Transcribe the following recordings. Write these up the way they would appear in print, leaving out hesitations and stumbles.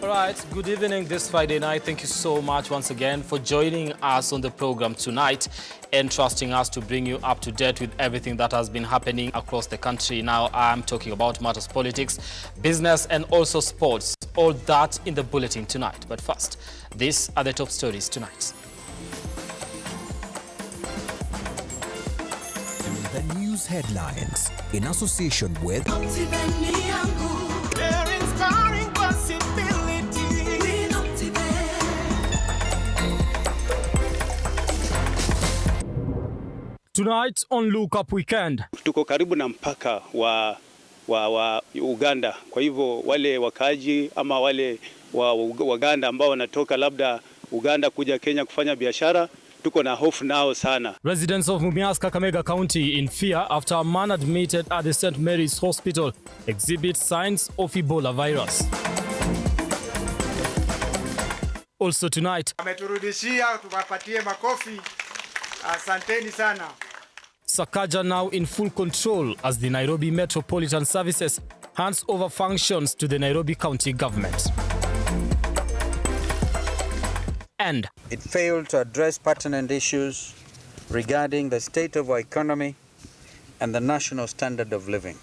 All right, good evening this Friday night. Thank you so much once again for joining us on the program tonight and trusting us to bring you up to date with everything that has been happening across the country. Now, I'm talking about matters politics, business, and also sports. All that in the bulletin tonight. But first, these are the top stories tonight. The news headlines in association with Tonight on Look Up Weekend. Tuko karibu na mpaka wa Uganda. Kwa hivyo wale wakaaji ama wale Waganda ambao wanatoka labda Uganda kuja Kenya kufanya biashara, tuko na hofu nao sana. Residents of Mumias, Kakamega County in fear after a man admitted at the St. Mary's Hospital exhibits signs of Ebola virus. Also tonight, ameturudishia, tuwapatie makofi. Asanteni sana. Sakaja now in full control as the Nairobi Metropolitan Services hands over functions to the Nairobi County government. And it failed to address pertinent issues regarding the state of our economy and the national standard of living.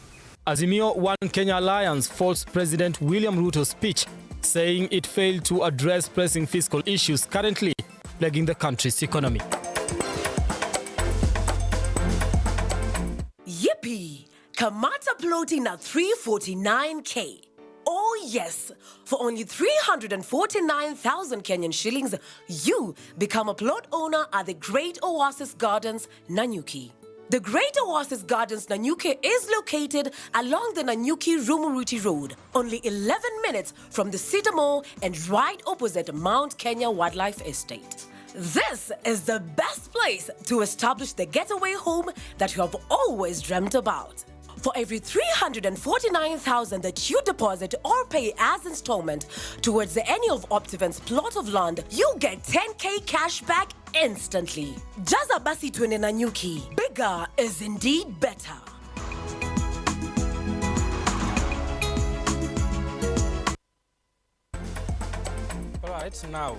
Azimio One Kenya Alliance faults President William Ruto's speech, saying it failed to address pressing fiscal issues currently plaguing the country's economy. Yippee! Kamata floating at 349K. Oh yes, for only 349,000 Kenyan shillings, you become a plot owner at the Great Oasis Gardens, Nanyuki. The Great Oasis Gardens, Nanyuki is located along the Nanyuki-Rumuruti Road, only 11 minutes from the Cedar Mall and right opposite Mount Kenya Wildlife Estate. This is the best place to establish the getaway home that you have always dreamt about. For every 349,000 that you deposit or pay as installment towards any of Optiven's plot of land, you get 10K cash back instantly. Jaza basi twende Nanyuki. Bigger is indeed better. All right, now,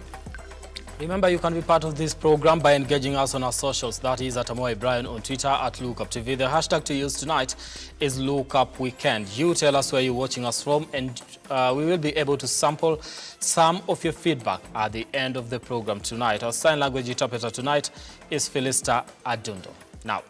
remember, you can be part of this program by engaging us on our socials. That is at Amwai Brian on Twitter, at Lookuptv. The hashtag to use tonight is LookUpWeekend. You tell us where you're watching us from, and we will be able to sample some of your feedback at the end of the program tonight. Our sign language interpreter tonight is Felista Adundo. Now,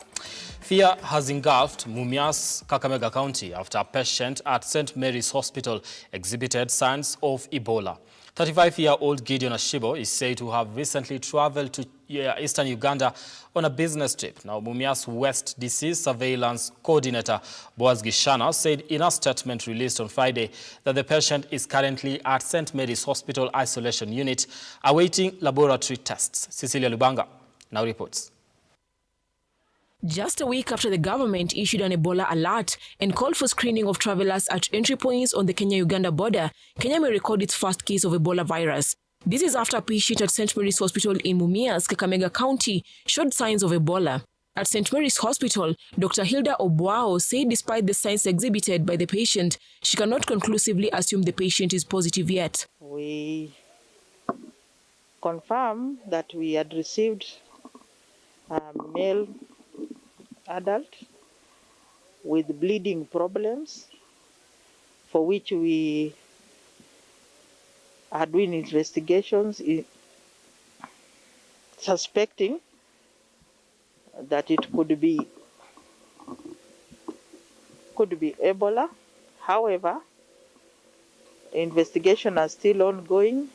fear has engulfed Mumias, Kakamega County after a patient at St. Mary's Hospital exhibited signs of Ebola. 35-year-old Gideon Ashibo is said to have recently traveled to eastern Uganda on a business trip. Now, Mumias West Disease Surveillance Coordinator Boaz Gishana said in a statement released on Friday that the patient is currently at St. Mary's Hospital Isolation Unit awaiting laboratory tests. Cecilia Lubanga now reports. Just a week after the government issued an Ebola alert and called for screening of travelers at entry points on the Kenya-Uganda border, Kenya may record its first case of Ebola virus. This is after a patient at St. Mary's Hospital in Mumias, Kakamega County, showed signs of Ebola. At St. Mary's Hospital, Dr. Hilda Obwao said despite the signs exhibited by the patient, she cannot conclusively assume the patient is positive yet. We confirm that we had received a male adult with bleeding problems, for which we are doing investigations suspecting that it could be Ebola. However, investigations are still ongoing.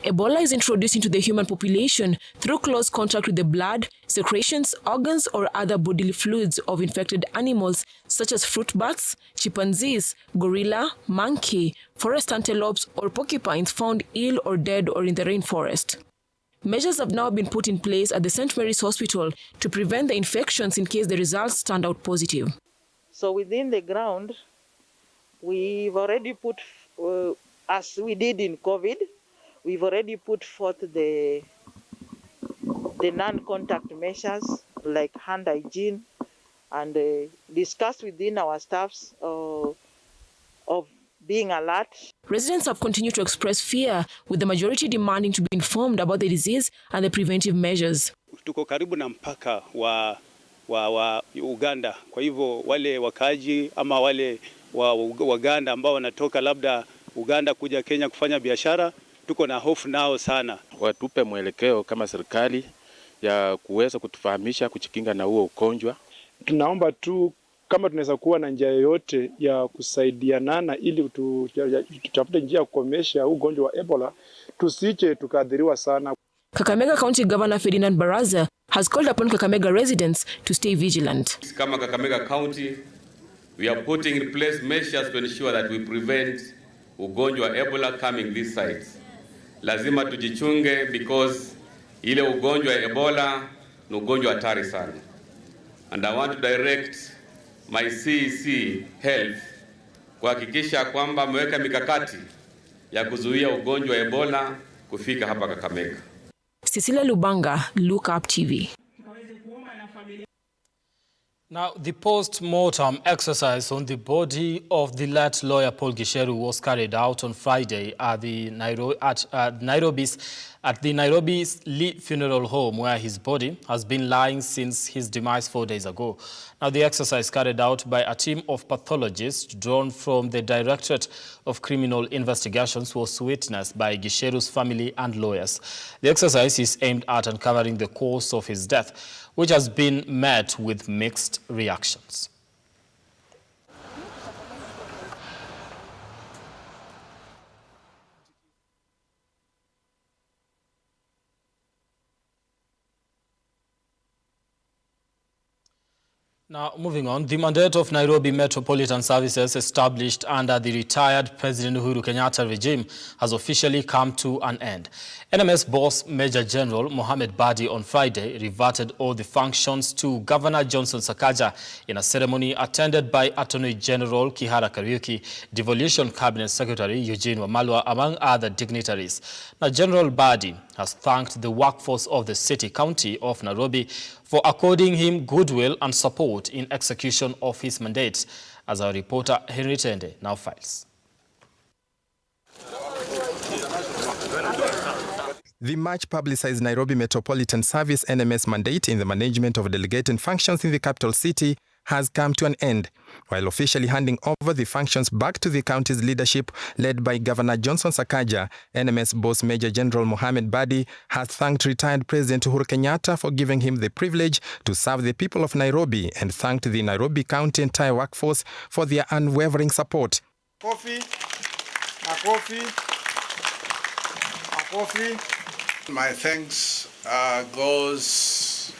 Ebola is introduced into the human population through close contact with the blood, secretions, organs, or other bodily fluids of infected animals such as fruit bats, chimpanzees, gorilla, monkey, forest antelopes, or porcupines found ill or dead or in the rainforest. Measures have now been put in place at the St. Mary's Hospital to prevent the infections in case the results turned out positive. So within the ground, we've already put, as we did in COVID, we've already put forth the non-contact measures like hand hygiene and discussed within our staffs of being alert. residents have continued to express fear, with the majority demanding to be informed about the disease and the preventive measures. Tuko karibu na mpaka wa Uganda. Kwa hivyo wale wakaaji ama wale wa Uganda ambao wanatoka labda Uganda kuja Kenya kufanya biashara, tuko na hofu nao sana. Watupe mwelekeo kama serikali ya kuweza kutufahamisha kujikinga na huo ugonjwa. Tunaomba tu kama tunaweza kuwa na njia yoyote ya kusaidiana ili tutafute njia ya kukomesha ugonjwa wa Ebola, tusije tukadhiriwa sana. Kakamega County Governor Ferdinand Baraza has called upon Kakamega residents to stay vigilant. Kama Kakamega County, we are putting in place measures to ensure that we prevent ugonjwa wa Ebola coming these sites. Lazima tujichunge because ile ugonjwa wa Ebola ni ugonjwa hatari sana. And I want to direct my CEC Health kuhakikisha kwamba mweka mikakati ya kuzuia ugonjwa wa Ebola kufika hapa Kakamega. Cecilia Lubanga, Lookuptv. Now, the post-mortem exercise on the body of the late lawyer Paul Gisheru was carried out on Friday at the Nairobi's Lee Funeral Home, where his body has been lying since his demise 4 days ago. Now, the exercise carried out by a team of pathologists drawn from the Directorate of Criminal Investigations was witnessed by Gisheru's family and lawyers. The exercise is aimed at uncovering the cause of his death, which has been met with mixed reactions. Now, moving on, the mandate of Nairobi Metropolitan Services established under the retired President Uhuru Kenyatta regime has officially come to an end. NMS boss Major General Mohamed Badi on Friday reverted all the functions to Governor Johnson Sakaja in a ceremony attended by Attorney General Kihara Kariuki, Devolution Cabinet Secretary Eugene Wamalwa, among other dignitaries. Now, General Badi has thanked the workforce of the city-county of Nairobi for according him goodwill and support in execution of his mandate, as our reporter Henry Tende now files. The much-publicized Nairobi Metropolitan Service NMS mandate in the management of delegated functions in the capital city has come to an end, while officially handing over the functions back to the county's leadership led by Governor Johnson Sakaja. NMS boss Major General Mohamed Badi has thanked retired President Uhuru Kenyatta for giving him the privilege to serve the people of Nairobi and thanked the Nairobi County entire workforce for their unwavering support. Coffee, coffee, coffee. My thanks goes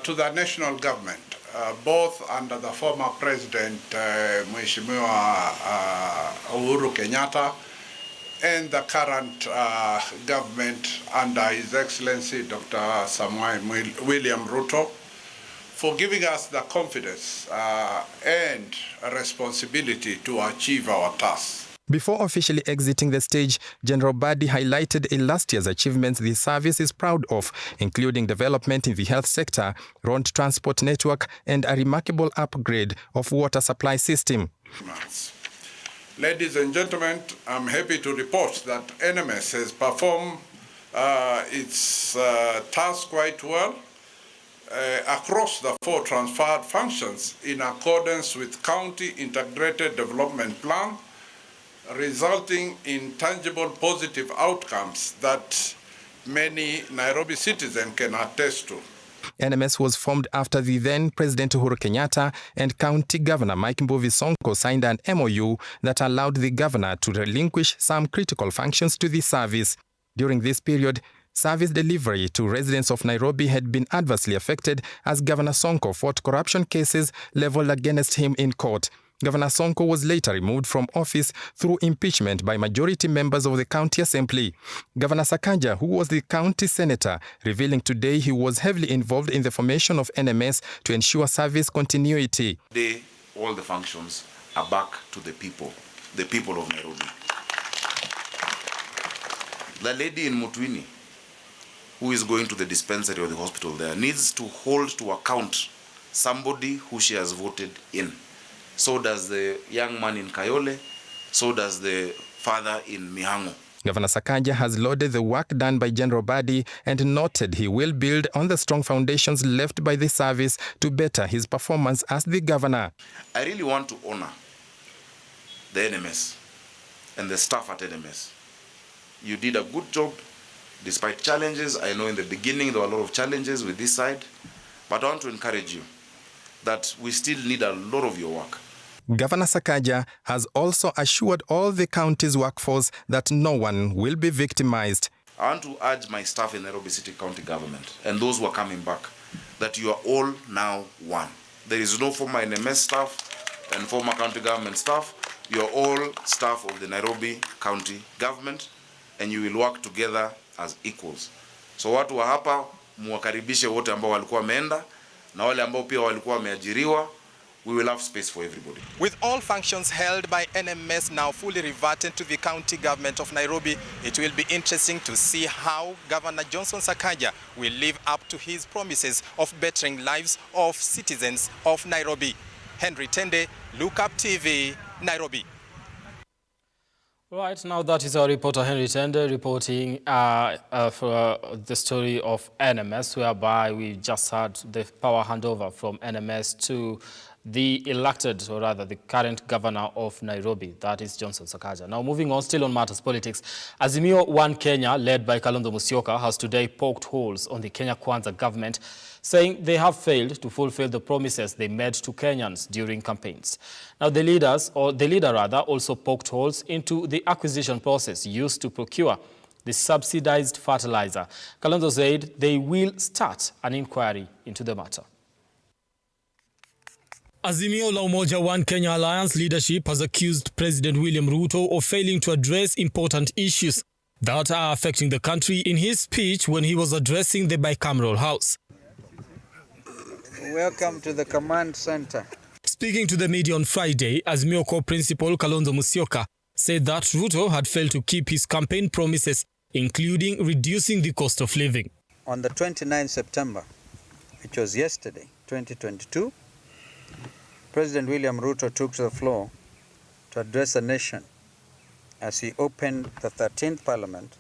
to the national government, both under the former President Mheshimiwa Uhuru Kenyatta and the current government under His Excellency Dr. William Ruto for giving us the confidence and responsibility to achieve our tasks. Before officially exiting the stage, General Badi highlighted a last year's achievements the service is proud of, including development in the health sector, road transport network, and a remarkable upgrade of water supply system. Ladies and gentlemen, I'm happy to report that NMS has performed its task quite well across the 4 transferred functions in accordance with County Integrated Development Plan, resulting in tangible positive outcomes that many Nairobi citizens can attest to. NMS was formed after the then President Uhuru Kenyatta and County Governor Mike Mbuvi Sonko signed an MOU that allowed the governor to relinquish some critical functions to the service. During this period, service delivery to residents of Nairobi had been adversely affected as Governor Sonko fought corruption cases leveled against him in court. Governor Sonko was later removed from office through impeachment by majority members of the county assembly. Governor Sakaja, who was the county senator, revealing today he was heavily involved in the formation of NMS to ensure service continuity. Today, all the functions are back to the people of Nairobi. The lady in Mutwini, who is going to the dispensary or the hospital there, needs to hold to account somebody who she has voted in. So does the young man in Kayole, so does the further in Mihango. Governor Sakaja has lauded the work done by General Badi and noted he will build on the strong foundations left by the service to better his performance as the governor. I really want to honor the NMS and the staff at NMS. You did a good job despite challenges. I know in the beginning there were a lot of challenges with this side, but I want to encourage you that we still need a lot of your work. Governor Sakaja has also assured all the county's workforce that no one will be victimized. I want to urge my staff in Nairobi City County Government and those who are coming back that you are all now one. There is no former NMS staff and former county government staff. You are all staff of the Nairobi County Government and you will work together as equals. So watu wa hapa muwakaribishe wote ambao walikuwa wameenda na wale ambao pia walikuwa wameajiriwa. We will have space for everybody. With all functions held by NMS now fully reverted to the county government of Nairobi, it will be interesting to see how Governor Johnson Sakaja will live up to his promises of bettering lives of citizens of Nairobi. Henry Tende, Lookuptv, Nairobi. Right, now that is our reporter Henry Tende reporting for the story of NMS, whereby we just had the power handover from NMS to the elected, or rather the current governor of Nairobi, that is Johnson Sakaja. Now moving on, still on matters politics, Azimio One Kenya, led by Kalonzo Musyoka, has today poked holes on the Kenya Kwanza government, saying they have failed to fulfill the promises they made to Kenyans during campaigns. Now the leader also poked holes into the acquisition process used to procure the subsidized fertilizer. Kalonzo said they will start an inquiry into the matter. Azimio la Umoja One Kenya Alliance leadership has accused President William Ruto of failing to address important issues that are affecting the country in his speech when he was addressing the bicameral house. Welcome to the command center. Speaking to the media on Friday, Azimio Core Principal Kalonzo Musyoka said that Ruto had failed to keep his campaign promises, including reducing the cost of living. On the 29th September, which was yesterday, 2022, President William Ruto took to the floor to address the nation as he opened the 13th Parliament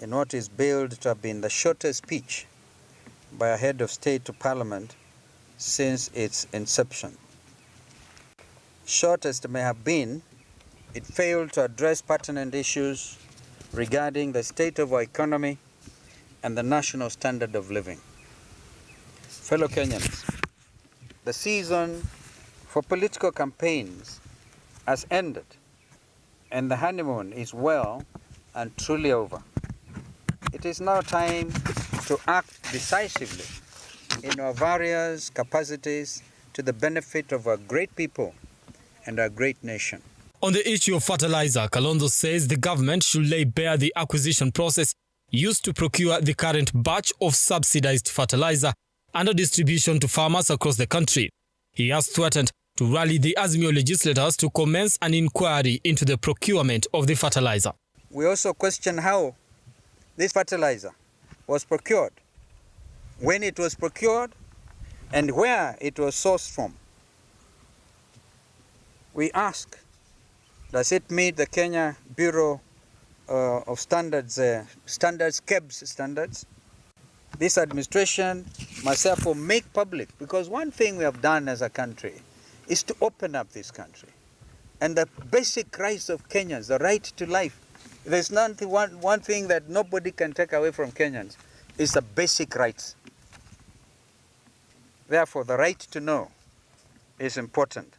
in what is billed to have been the shortest speech by a head of state to Parliament since its inception. Short as it may have been, it failed to address pertinent issues regarding the state of our economy and the national standard of living. Fellow Kenyans, the season for political campaigns has ended and the honeymoon is well and truly over. It is now time to act decisively in our various capacities to the benefit of our great people and our great nation. On the issue of fertilizer, Kalonzo says the government should lay bare the acquisition process used to procure the current batch of subsidized fertilizer under distribution to farmers across the country. He has threatened to rally the Azimio legislators to commence an inquiry into the procurement of the fertilizer. We also question how this fertilizer was procured, when it was procured, and where it was sourced from. We ask, does it meet the Kenya Bureau of Standards, KEBS standards? This administration must therefore make public, because one thing we have done as a country is to open up this country. And the basic rights of Kenyans, the right to life, there's one thing that nobody can take away from Kenyans, is the basic rights. Therefore, the right to know is important.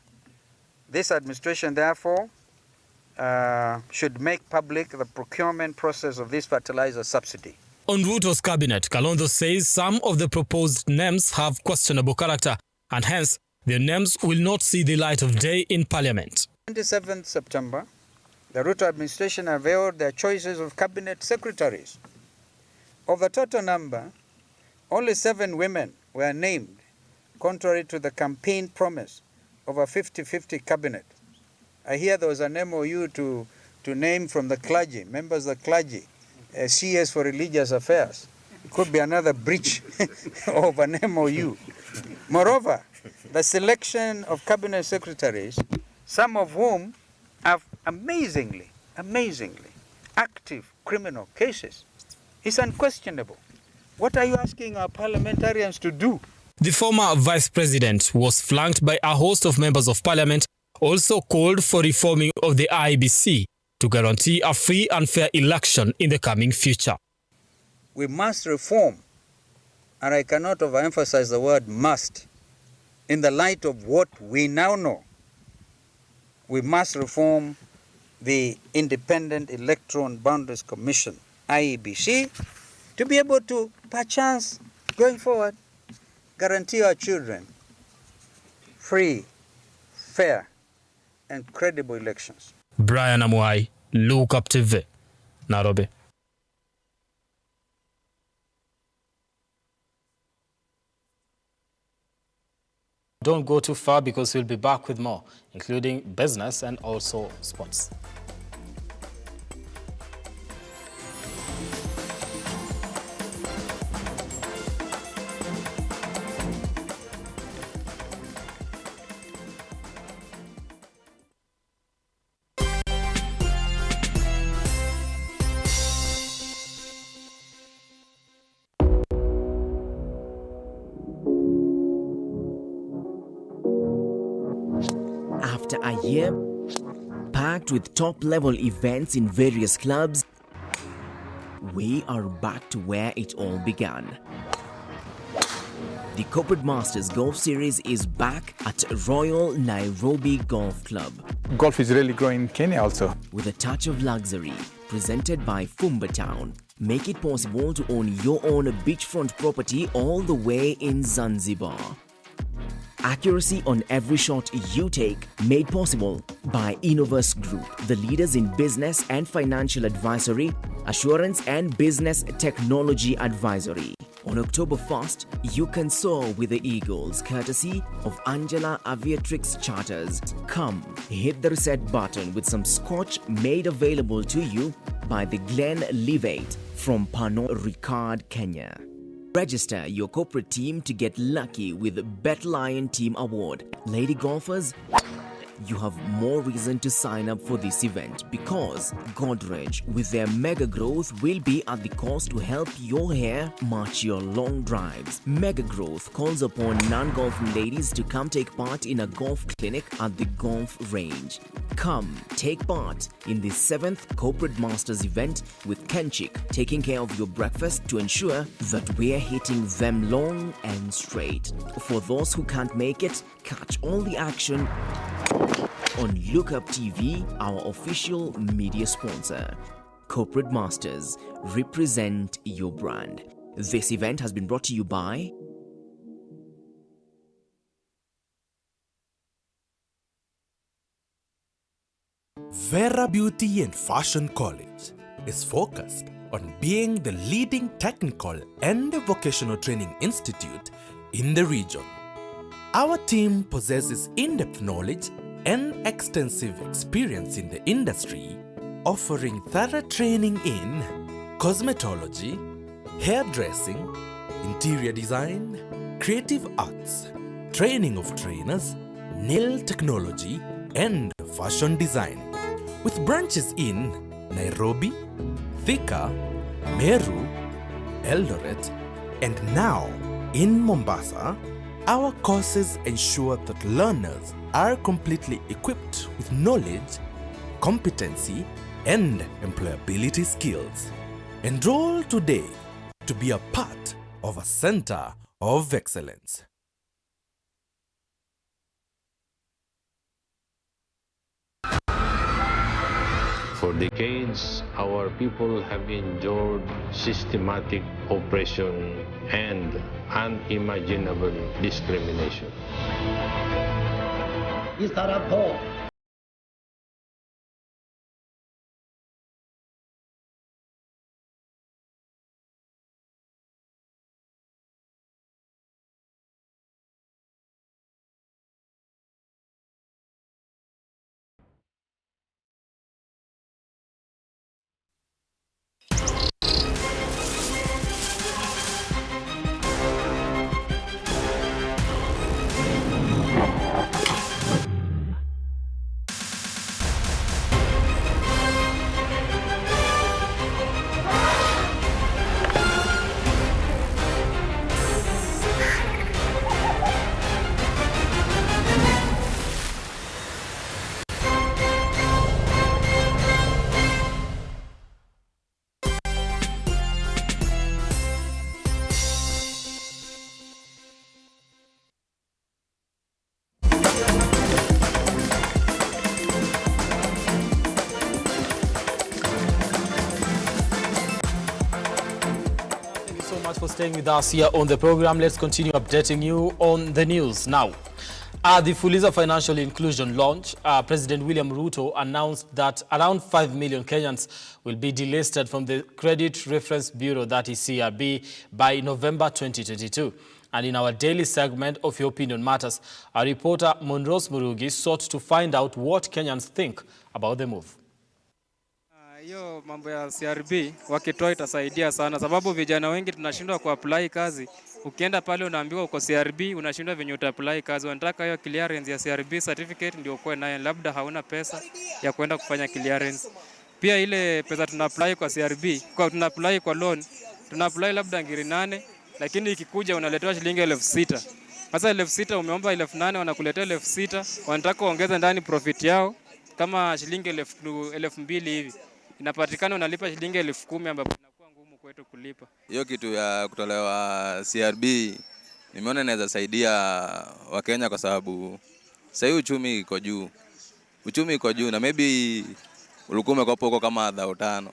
This administration, therefore, should make public the procurement process of this fertilizer subsidy. On Ruto's cabinet, Kalonzo says some of the proposed names have questionable character, and hence their names will not see the light of day in Parliament. 27th September, the Ruto administration unveiled their choices of cabinet secretaries. Of the total number, only 7 women were named, contrary to the campaign promise of a 50-50 cabinet. I hear there was an MOU to name from the clergy, members of the clergy, CS for religious affairs. It could be another breach of an MOU. Moreover, the selection of cabinet secretaries, some of whom have amazingly amazingly, active criminal cases is unquestionable. What are you asking our parliamentarians to do? The former vice president was flanked by a host of members of parliament, also called for reforming of the IEBC to guarantee a free and fair election in the coming future. We must reform, and I cannot overemphasize the word must, in the light of what we now know. We must reform the Independent Electoral and Boundaries Commission, IEBC, to be able to, perchance, going forward, guarantee our children free, fair, and credible elections. Brian Amwai, Lookuptv, Nairobi. Don't go too far because we'll be back with more, including business and also sports. After a year packed with top-level events in various clubs, we are back to where it all began. The Corporate Masters Golf Series is back at Royal Nairobi Golf Club. Golf is really growing in Kenya also. With a touch of luxury, presented by Fumba Town. Make it possible to own your own beachfront property all the way in Zanzibar. Accuracy on every shot you take, made possible by Innovus Group, the leaders in business and financial advisory, assurance and business technology advisory. On October 1st, you can soar with the Eagles, courtesy of Angela Aviatrix Charters. Come, hit the reset button with some scotch made available to you by the Glen Levate from Pano Ricard, Kenya. Register your corporate team to get lucky with the Bet Lion Team Award. Lady golfers, you have more reason to sign up for this event because Godrej, with their mega growth, will be at the cost to help your hair match your long drives. Mega growth calls upon non-golfing ladies to come take part in a golf clinic at the golf range. Come take part in the 7th Corporate Masters event with Kenchik taking care of your breakfast to ensure that we're hitting them long and straight. For those who can't make it, catch all the action on Lookuptv, our official media sponsor. Corporate Masters, represent your brand. This event has been brought to you by Vera Beauty and Fashion College is focused on being the leading technical and vocational training institute in the region. Our team possesses in-depth knowledge and extensive experience in the industry, offering thorough training in cosmetology, hairdressing, interior design, creative arts, training of trainers, nail technology, and fashion design. With branches in Nairobi, Thika, Meru, Eldoret, and now in Mombasa, our courses ensure that learners are completely equipped with knowledge, competency, and employability skills. Enroll today to be a part of a center of excellence. For decades, our people have endured systematic oppression and unimaginable discrimination. much for staying with us here on the program. Let's continue updating you on the news now. At the Fuliza Financial Inclusion launch, President William Ruto announced that around 5 million Kenyans will be delisted from the Credit Reference Bureau, that is CRB, by November 2022. And in our daily segment of Your Opinion Matters, our reporter Monrose Murugi sought to find out what Kenyans think about the move. Hiyo mambo ya CRB wakitoa itasaidia sana, sababu vijana wengi tunashindwa kuapply kazi. Ukienda pale unaambiwa uko CRB, unashindwa venye utaapply kazi. Wanataka hiyo clearance ya CRB certificate ndio ukoe nayo, labda hauna pesa ya kwenda kufanya clearance. Pia ile pesa tunaapply kwa CRB, tunaapply kwa loan, tunaapply labda ngiri 8, lakini ikikuja unaletewa shilingi 6,000. Sasa 6,000 umeomba 8,000, wanakuletea 6,000, wanataka kuongeza ndani profit yao kama shilingi 2,000 hivi. Inapatikana unalipa shilingi 10,000 ambapo inakuwa ngumu kwetu kulipa. Hiyo kitu ya kutolewa CRB nimeona inaweza saidia Wakenya kwa sababu sasa uchumi iko juu. Uchumi iko juu na maybe ulikuwa umekopa huko kama 5,000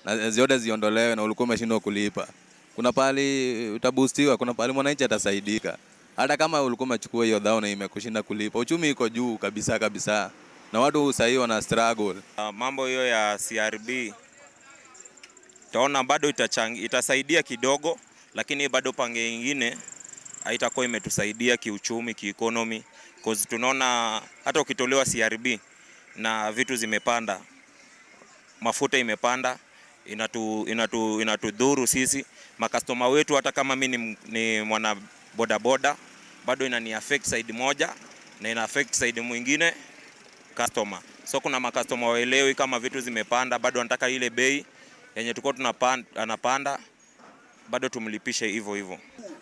na zote ziondolewe na ulikuwa umeshindwa kulipa. Kuna pali utaboostiwa, kuna pali mwananchi atasaidika. Hata kama ulikuwa umechukua hiyo dhao na imekushinda kulipa. Uchumi iko juu kabisa kabisa. Na watu sasa hiyo wana struggle. Mambo hiyo ya CRB taona bado itasaidia kidogo, lakini bado pange nyingine haitakuwa imetusaidia kiuchumi, kieconomy, because tunaona hata ukitolewa CRB na vitu zimepanda, mafuta imepanda, inatudhuru sisi makastoma wetu. Hata kama mimi ni mwana bodaboda, bado inani affect side moja na ina affect side mwingine customer. So kuna makastoma waelewi kama vitu zimepanda, bado wanataka ile bei yenye tulikuwa anapanda bado tumlipishe hivyo hivyo.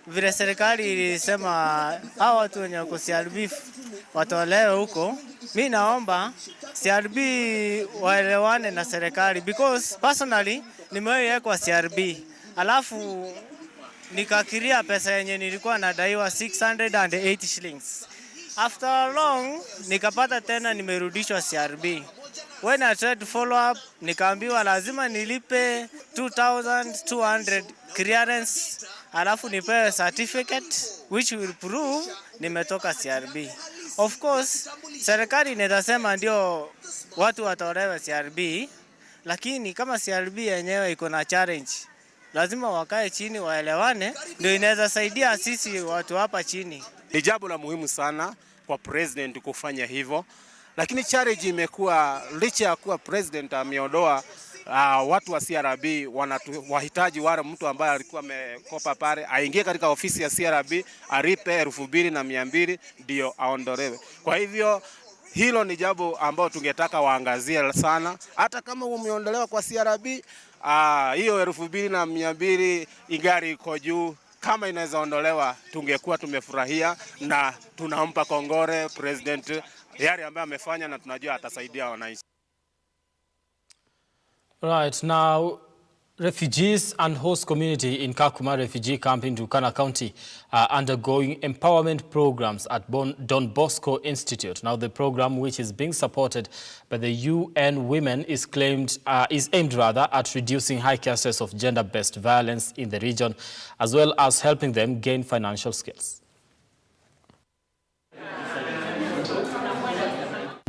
Vile serikali ilisema hao watu wenye wako CRB watolewe huko, mimi naomba CRB waelewane na serikali, because personally nimewekwa CRB alafu nikakiria pesa yenye nilikuwa nadaiwa 680 shillings. After long nikapata tena nimerudishwa CRB. When I tried to follow up, nikaambiwa lazima nilipe 2,200 clearance alafu nipewe certificate which will prove nimetoka CRB. Of course, serikali inasema ndio watu watolewe CRB, lakini kama CRB yenyewe iko na challenge, lazima wakae chini waelewane, ndio inaweza saidia sisi watu hapa chini. Ni jambo la muhimu sana kwa president kufanya hivyo, lakini challenge imekuwa licha ya kuwa president ameondoa watu wa CRB, wahitaji wale mtu ambaye alikuwa amekopa pale aingie katika ofisi ya CRB aripe 2,200 ndio aondolewe. Kwa hivyo hilo ni jambo ambalo tungetaka waangazie sana. Hata kama umeondolewa kwa CRB, hiyo 2,200 ingari iko juu. Kama inaweza ondolewa tungekuwa tumefurahia na tunampa kongore president yale ambaye amefanya na tunajua atasaidia wananchi. Right, now refugees and host community in Kakuma refugee camp in Turkana County are undergoing empowerment programs at Don Bosco Institute. Now the program, which is being supported by the UN Women, is aimed at reducing high cases of gender-based violence in the region, as well as helping them gain financial skills.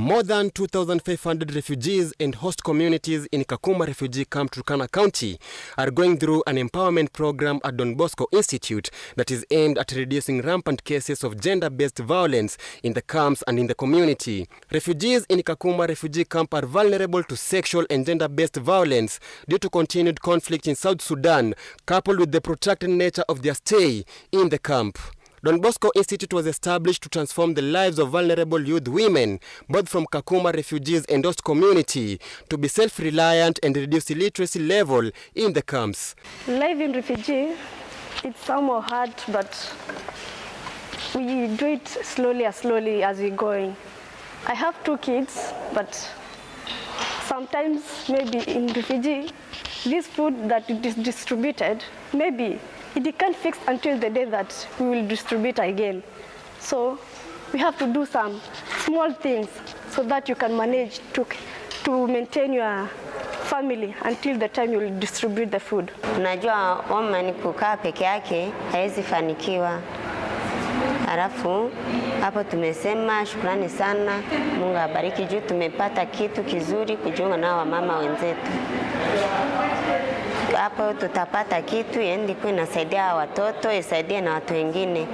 More than 2,500 refugees and host communities in Kakuma refugee camp, Turkana County, are going through an empowerment program at Don Bosco Institute that is aimed at reducing rampant cases of gender-based violence in the camps and in the community. Refugees in Kakuma refugee camp are vulnerable to sexual and gender-based violence due to continued conflict in South Sudan, coupled with the protracted nature of their stay in the camp. Don Bosco Institute was established to transform the lives of vulnerable youth women, both from Kakuma refugees and host community, to be self-reliant and reduce illiteracy level in the camps. Life in refugee, it's somewhat hard, but we do it slowly as we're going. I have 2 kids, but sometimes maybe in refugee, this food that is distributed, maybe it can't fix until the day that we will distribute again. So we have to do some small things so that you can manage to maintain your family until the time you will distribute the food. Unajua woman kukaa peke yake haiwezi fanikiwa. Alafu hapo tumesema shukrani sana, Mungu abariki juu tumepata kitu kizuri kujiunga na wamama wenzetu. Hapo tutapata kitu yendi kwa inasaidia watoto, isaidie na watu wengine.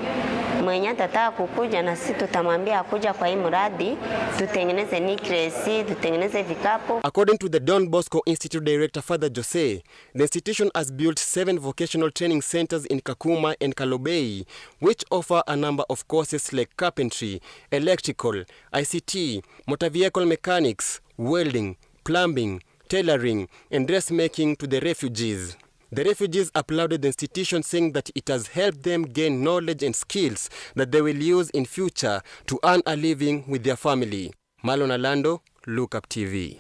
Mwenye atataka kukuja na sisi tutamwambia kuja kwa hii mradi, tutengeneze nikresi, tutengeneze vikapu. According to the Don Bosco Institute Director Father Jose, the institution has built 7 vocational training centers in Kakuma and Kalobei, which offer a number of courses like carpentry, electrical, ICT, motor vehicle mechanics, welding, plumbing, tailoring, and dressmaking to the refugees. The refugees applauded the institution, saying that it has helped them gain knowledge and skills that they will use in future to earn a living with their family. Marlon Orlando, Lookuptv.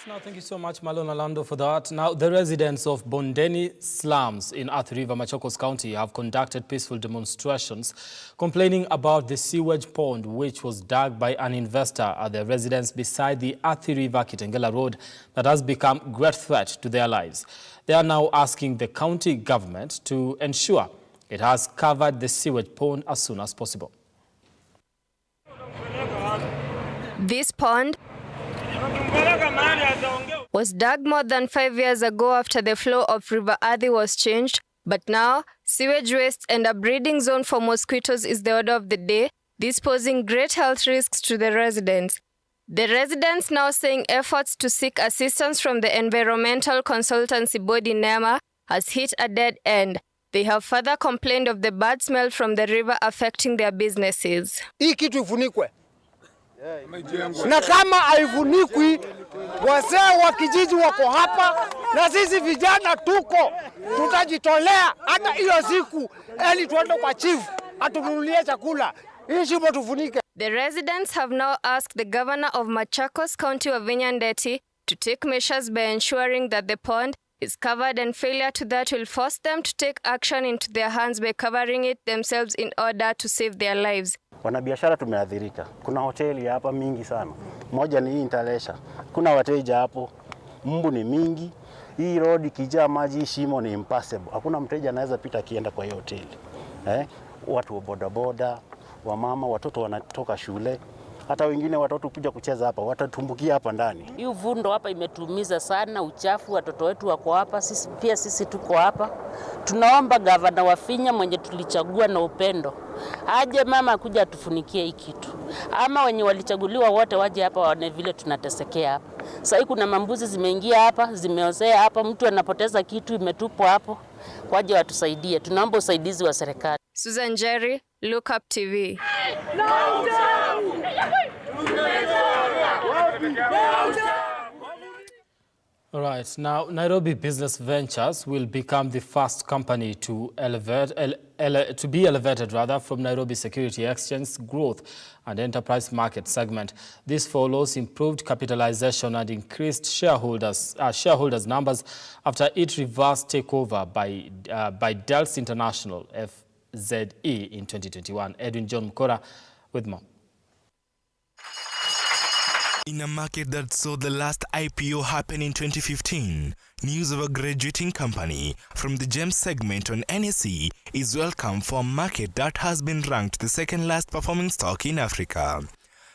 Now, thank you so much, Marlon Orlando, for that. Now, the residents of Bondeni slums in Athi River, Machakos County, have conducted peaceful demonstrations complaining about the sewage pond which was dug by an investor at their residence beside the Athi River Kitengela Road that has become a great threat to their lives. They are now asking the county government to ensure it has covered the sewage pond as soon as possible. This pond was dug more than 5 years ago after the flow of River Athi was changed, but now sewage waste and a breeding zone for mosquitoes is the order of the day, this posing great health risks to the residents. The residents now saying efforts to seek assistance from the environmental consultancy body NEMA has hit a dead end. They have further complained of the bad smell from the river affecting their businesses. Hii kitu ifunikwe. Na kama haifunikwi, wazee wa kijiji wako hapa na sisi vijana tutajitolea hata hiyo siku ili tuende kwa chief atununulie chakula. Hii shimo tufunike. The residents have now asked the governor of Machakos County Wavinya Ndeti to take measures by ensuring that the pond is covered, and failure to that will force them to take action into their hands by covering it themselves in order to save their lives. Wanabiashara tumeadhirika. Kuna hoteli hapa mingi sana. Moja ni Intalesha. Kuna wateja hapo. Mbu ni mingi. Hii road ikijaa maji, shimo ni impassable. Hakuna mteja anaweza pita akienda kwa hiyo hoteli. Watu wa bodaboda, wamama, watoto wanatoka shule. Hata wengine watoto kuja kucheza hapa, watatumbukia hapa ndani. Hii vundo hapa imetumiza sana, uchafu, watoto wetu wako hapa, sisi tuko hapa. Tunaomba gavana Wavinya mwenye tulichagua na upendo, aje mama kuja atufunikie hii kitu. Ama wenye walichaguliwa wote waje hapa waone vile tunatesekea hapa. Sasa kuna mambuzi zimeingia hapa, zimeozea hapa, mtu anapoteza kitu imetupwa hapo. Waje watusaidie. Tunaomba usaidizi wa serikali. Susan Jerry, Lookuptv. All right, now Nairobi Business Ventures will become the first company to be elevated from Nairobi Security Exchange Growth and Enterprise Market segment. This follows improved capitalization and increased shareholders numbers after it reversed takeover by Dels International FZE in 2021. Edwin John Mkora with more. In a market that saw the last IPO happen in 2015, news of a graduating company from the GEM segment on NSE is welcome for a market that has been ranked the second last performing stock in Africa.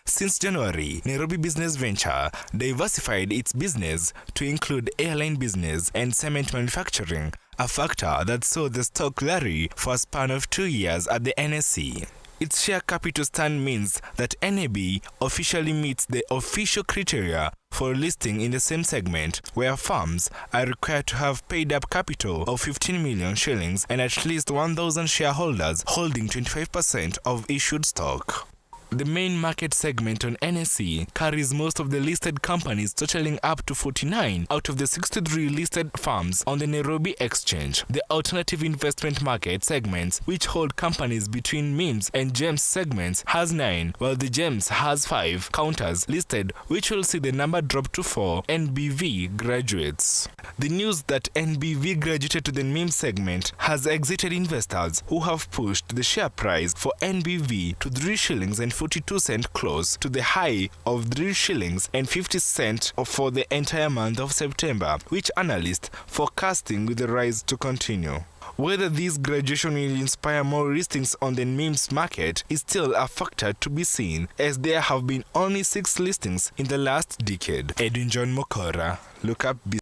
Since January, Nairobi Business Venture diversified its business to include airline business and cement manufacturing, a factor that saw the stock rally for a span of 2 years at the NSE. Its share capital stand means that NAB officially meets the official criteria for listing in the same segment, where firms are required to have paid up capital of 15 million shillings and at least 1,000 shareholders holding 25% of issued stock. The main market segment on NSE carries most of the listed companies, totaling up to 49 out of the 63 listed firms on the Nairobi Exchange. The alternative investment market segments, which hold companies between MEMS and GEMS segments, has 9, while the GEMS has 5 counters listed, which will see the number drop to 4 NBV graduates. The news that NBV graduated to the MEMS segment has exited investors who have pushed the share price for NBV to 3 shillings and 42 cent close to the high of 3 shillings and 50 cents for the entire month of September, which analysts forecasting with the rise to continue. Whether this graduation will inspire more listings on the memes market is still a factor to be seen, as there have been only 6 listings in the last decade. Edwin John Mokora, Lookuptv.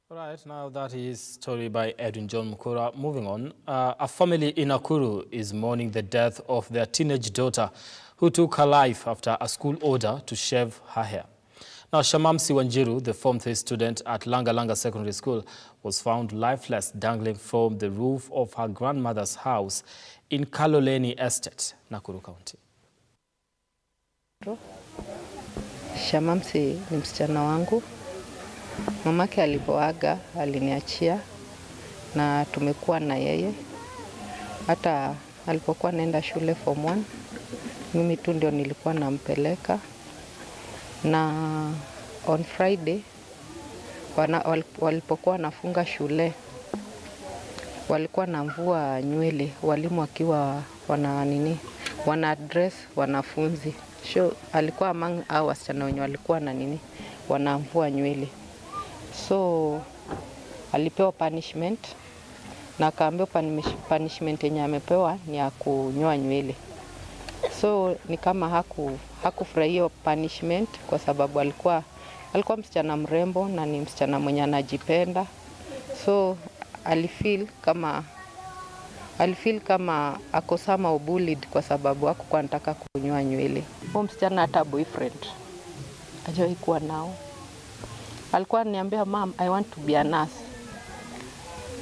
All right, now that is story by Edwin John Mukura. Moving on, a family in Nakuru is mourning the death of their teenage daughter who took her life after a school order to shave her hair. Now, Shamamsi Wanjiru, the Form 3 student at Langa Langa Secondary School, was found lifeless dangling from the roof of her grandmother's house in Kaloleni Estate, Nakuru County. Shamamsi ni msichana wangu. Mamake alipoaga aliniachia na tumekuwa na yeye. Hata alipokuwa naenda shule form 1, mimi tu ndio nilikuwa nampeleka. Na on Friday walipokuwa wanafunga shule, walikuwa na mvua nywele, walimu wakiwa wana address wanafunzi. Alikuwa among hao wasichana wenye walikuwa wanamvua nywele. So alipewa punishment na akaambiwa punishment yenye amepewa ni ya kunyoa nywele. So ni kama hakufurahia punishment kwa sababu alikuwa msichana mrembo na ni msichana mwenye anajipenda. So alifeel kama ako somehow bullied kwa sababu hakuwa anataka kunyoa nywele. Huyo msichana hata boyfriend hajawahi kuwa nao. Alikuwa ananiambia, "Mom, I want to be a nurse."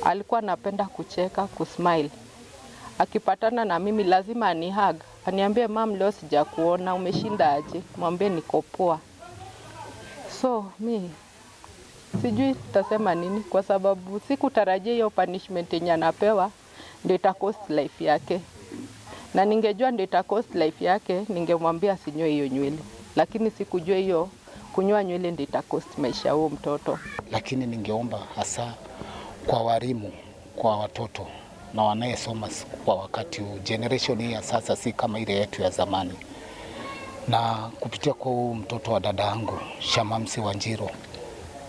Alikuwa anapenda kucheka, kusmile. Akipatana na mimi lazima anihug. Aniambie, "Mom, leo sijakuona, umeshinda aje?" Mwambie niko poa. So mimi sijui tutasema nini kwa sababu sikutarajia hiyo punishment yenye anapewa ndio ita cost life yake. Na ningejua ndio ita cost life yake, ningemwambia asinyoe hiyo nywele. Lakini sikujua hiyo kunyoa nywele ndio ita cost maisha ya huyo mtoto. Lakini ningeomba hasa kwa walimu, kwa watoto na wanayesoma kwa wakati huu, generation hii ya sasa si kama ile yetu ya zamani. Na kupitia kwa mtoto wa dada yangu Shamamsi Wanjiru,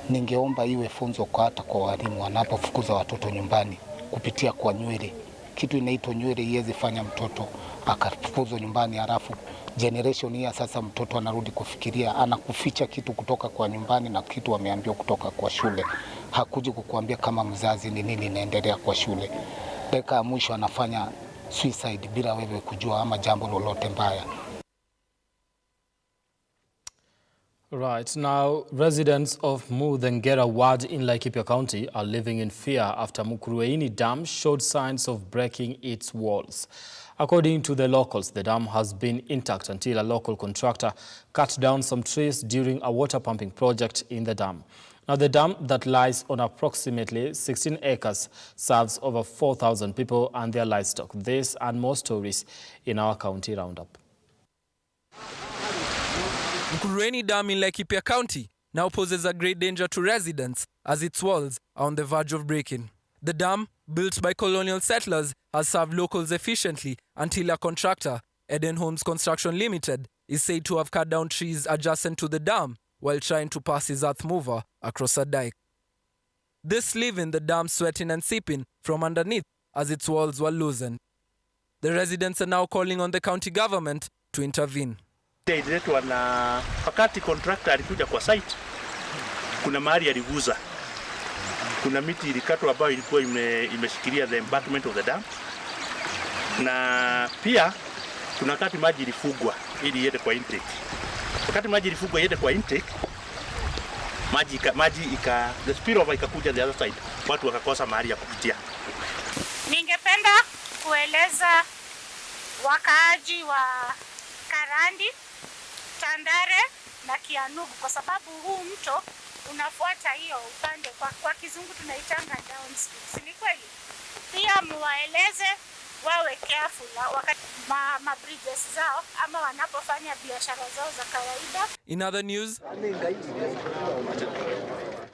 ningeomba iwe funzo kwa hata kwa walimu wanapofukuza watoto nyumbani kupitia kwa nywele. Kitu inaitwa nywele iweze fanya mtoto akafukuzwa nyumbani, halafu generation hii ya sasa mtoto anarudi kufikiria, anakuficha kitu kutoka kwa nyumbani na kitu ameambiwa kutoka kwa shule. Hakuji kukuambia kama mzazi ni nini inaendelea kwa shule. Dakika ya mwisho anafanya suicide bila wewe kujua ama jambo lolote mbaya. Right, now residents of Mudhengera ward in Laikipia County are living in fear after Mukurueini Dam showed signs of breaking its walls. According to the locals, the dam has been intact until a local contractor cut down some trees during a water pumping project in the dam. Now, the dam that lies on approximately 16 acres serves over 4,000 people and their livestock. This and more stories in our county roundup. Mukurueini Dam in Laikipia County now poses a great danger to residents as its walls are on the verge of breaking. The dam, built by colonial settlers, has served locals efficiently until a contractor, Eden Homes Construction Limited, is said to have cut down trees adjacent to the dam while trying to pass his earth mover across a dike. This leaving the dam sweating and seeping from underneath as its walls were loosened. The residents are now calling on the county government to intervene. Ililetwa na wakati contractor alikuja kwa site, kuna mahali aliguza, kuna miti ilikatwa ambayo ilikuwa imeshikilia the embankment of the dam, na pia kuna wakati maji ilifugwa ili iende kwa intake. Wakati maji ilifugwa iende kwa intake, the spillover ikakuja the other side, watu wakakosa mahali ya kupitia. Ningependa kueleza wakaaji wa Karandi, Tandare na Kianugu kwa sababu huu mto unafuata hiyo upande kwa kizungu tunaitanga downstream. Ni kweli? Pia muwaeleze wawe careful wakati ma bridges zao ama wanapofanya biashara zao za kawaida. In other news,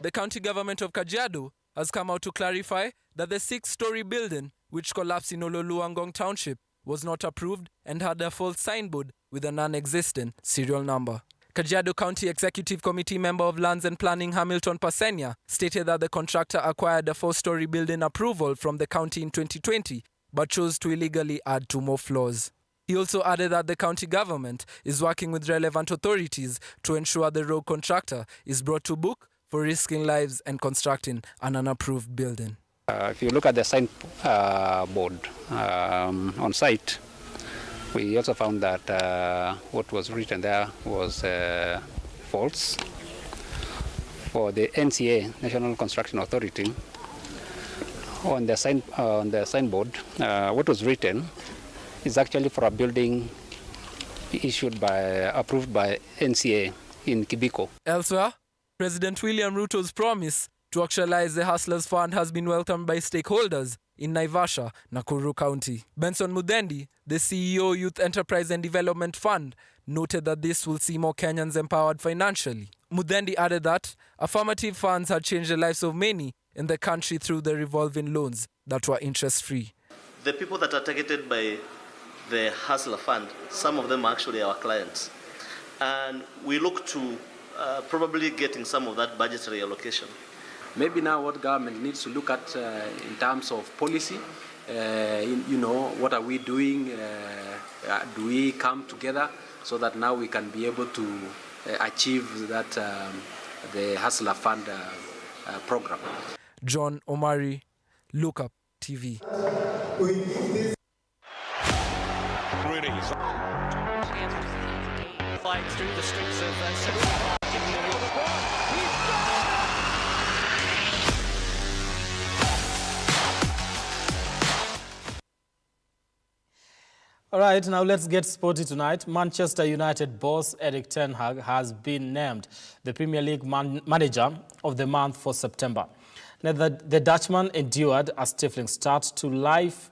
the county government of Kajiado has come out to clarify that the 6-story building which collapsed in Ololuwangong Township was not approved and had a false signboard with a non-existent serial number. Kajiado County Executive Committee member of Lands and Planning Hamilton Pasenia stated that the contractor acquired a 4-story building approval from the county in 2020 but chose to illegally add 2 more floors. He also added that the county government is working with relevant authorities to ensure the road contractor is brought to book for risking lives and constructing an unapproved building. If you look at the sign board on site, we also found that what was written there was false. For the NCA, National Construction Authority, on the signboard, what was written is actually for a building approved by NCA in Kibiko. Elsewhere, President William Ruto's promise to actualize the Hustlers Fund has been welcomed by stakeholders in Naivasha, Nakuru County. Benson Mudendi, the CEO, Youth Enterprise and Development Fund, noted that this will see more Kenyans empowered financially. Mudendi added that affirmative funds had changed the lives of many in the country through the revolving loans that were interest-free. The people that are targeted by the Hustler Fund, some of them are actually our clients. And we look to probably getting some of that budgetary allocation. Maybe now what government needs to look at in terms of policy, what are we doing? Do we come together so that now we can be able to achieve that the Hustler Fund program? John Omari, Lookuptv. Flying through the streets of All right, now let's get sporty tonight. Manchester United boss Erik ten Hag has been named the Premier League Manager of the Month for September. Now, the Dutchman endured a stifling start to life